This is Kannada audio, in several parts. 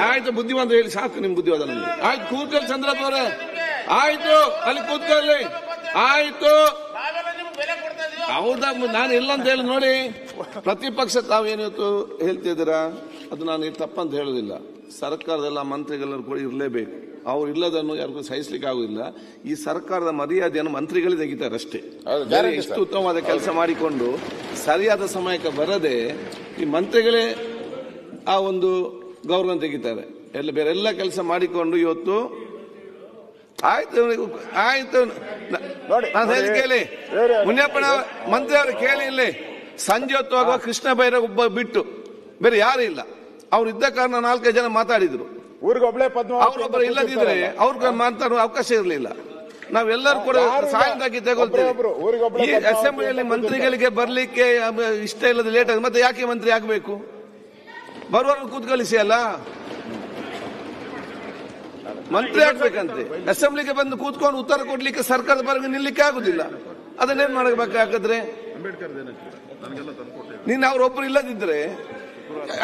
ಆಯ್ತು, ಬುದ್ಧಿವಂತ ಹೇಳಿ ಸಾಕು ನಿಮ್ ಬುದ್ಧಿವಾದ ನಮ್ಗೆ. ಆಯ್ತು ಕೂತ್ಕೊಳ್ಳಿ ಚಂದ್ರಪ್ಪ ಅವರೇ, ಆಯ್ತು ಅಲ್ಲಿ ಕೂತ್ಕೊಳ್ಳಿ, ಆಯ್ತು. ಹೌದಾ, ನಾನು ಇಲ್ಲ ಅಂತ ಹೇಳಿ ನೋಡಿ. ಪ್ರತಿಪಕ್ಷ ತಾವೇನಿವತ್ತು ಹೇಳ್ತಿದ್ದೀರಾ ಅದು ನಾನು ತಪ್ಪಂತ ಹೇಳುದಿಲ್ಲ. ಸರ್ಕಾರದೆಲ್ಲ ಮಂತ್ರಿಗಳೆಲ್ಲರೂ ಕೂಡ ಇರಲೇಬೇಕು. ಅವ್ರು ಇಲ್ಲದನ್ನು ಯಾರಿಗೂ ಸಹಿಸ್ಲಿಕ್ಕೆ ಆಗುದಿಲ್ಲ. ಈ ಸರ್ಕಾರದ ಮರ್ಯಾದೆಯನ್ನು ಮಂತ್ರಿಗಳೇ ತೆಗಿತಾರೆ ಅಷ್ಟೇ. ಎಷ್ಟು ಉತ್ತಮವಾದ ಕೆಲಸ ಮಾಡಿಕೊಂಡು ಸರಿಯಾದ ಸಮಯಕ್ಕೆ ಬರದೆ ಈ ಮಂತ್ರಿಗಳೇ ಆ ಒಂದು ಗೌರವ ತೆಗಿತಾರೆ. ಬೇರೆ ಎಲ್ಲ ಕೆಲಸ ಮಾಡಿಕೊಂಡು ಇವತ್ತು ಆಯ್ತು ಆಯ್ತು ನಾನು ಹೇಳಿ ಕೇಳಿ, ಮುನಿಯಪ್ಪನ ಮಂತ್ರಿ ಅವರು ಕೇಳಿ. ಇಲ್ಲಿ ಸಂಜೆ ಹೊತ್ತು ಆಗುವ ಕೃಷ್ಣ ಬೈರ ಒಬ್ಬ ಬಿಟ್ಟು ಬೇರೆ ಯಾರು ಇಲ್ಲ. ಅವ್ರು ಇದ್ದ ಕಾರಣ 4-5 ಜನ ಮಾತಾಡಿದ್ರು. ಅವರೊಬ್ಬರು ಇಲ್ಲದಿದ್ರೆ ಅವ್ರಿಗೆ ಮಾತಾಡುವ ಅವಕಾಶ ಇರಲಿಲ್ಲ. ನಾವೆಲ್ಲರೂ ಕೂಡ ಸಾಯಂಕಾಲ ತಗೊಳ್ತೇವೆ. ಈ ಅಸೆಂಬ್ಲಿಯಲ್ಲಿ ಮಂತ್ರಿಗಳಿಗೆ ಬರ್ಲಿಕ್ಕೆ ಇಷ್ಟ ಇಲ್ಲದ ಲೇಟ್ ಆಗಿದೆ, ಮತ್ತೆ ಯಾಕೆ ಮಂತ್ರಿ ಆಗಬೇಕು? ಬರುವವರು ಕೂತ್ಕಳಿಸಿ ಅಲ್ಲ, ಮಂತ್ರಿ ಆಗ್ಬೇಕಂತೆ. ಅಸೆಂಬ್ಲಿಗೆ ಬಂದು ಕೂತ್ಕೊಂಡು ಉತ್ತರ ಕೊಡ್ಲಿಕ್ಕೆ ಸರ್ಕಾರದ ಪರವಾಗಿ ನಿಲ್ಲಕ್ಕೆ ಆಗುದಿಲ್ಲ. ಅದನ್ನೇನ್ ಮಾಡಬೇಕಾದ್ರೆ ನೀನು ಅವರೊಬ್ಬರು ಇಲ್ಲದಿದ್ರೆ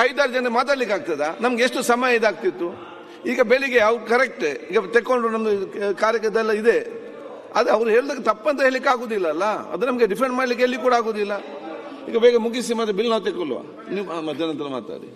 5-6 ಜನ ಮಾತಾಡ್ಲಿಕ್ಕೆ ಆಗ್ತದ? ನಮ್ಗೆ ಎಷ್ಟು ಸಮಯ ಇದಾಗ್ತಿತ್ತು. ಈಗ ಬೆಳಿಗ್ಗೆ ಅವ್ರು ಕರೆಕ್ಟ್ ಈಗ ತೆಕ್ಕೊಂಡು ನಮ್ದು ಕಾರ್ಯಕ್ರಮದೆಲ್ಲ ಇದೆ. ಅದು ಅವ್ರು ಹೇಳಿದಾಗ ತಪ್ಪಂತ ಹೇಳಿಕ್ಕೆ ಆಗುದಿಲ್ಲ ಅಲ್ಲ, ಅದು ನಮ್ಗೆ ಡಿಫೆಂಡ್ ಮಾಡ್ಲಿಕ್ಕೆ ಎಲ್ಲಿ ಕೂಡ ಆಗುದಿಲ್ಲ. ಈಗ ಬೇಗ ಮುಗಿಸಿ ಮತ್ತೆ ಬಿಲ್ ನಾವು ತೆಕ್ಕೊಳ್ಳುವ, ನೀವು ಮಧ್ಯಾಹ್ನ ಮಾತಾಡಿ.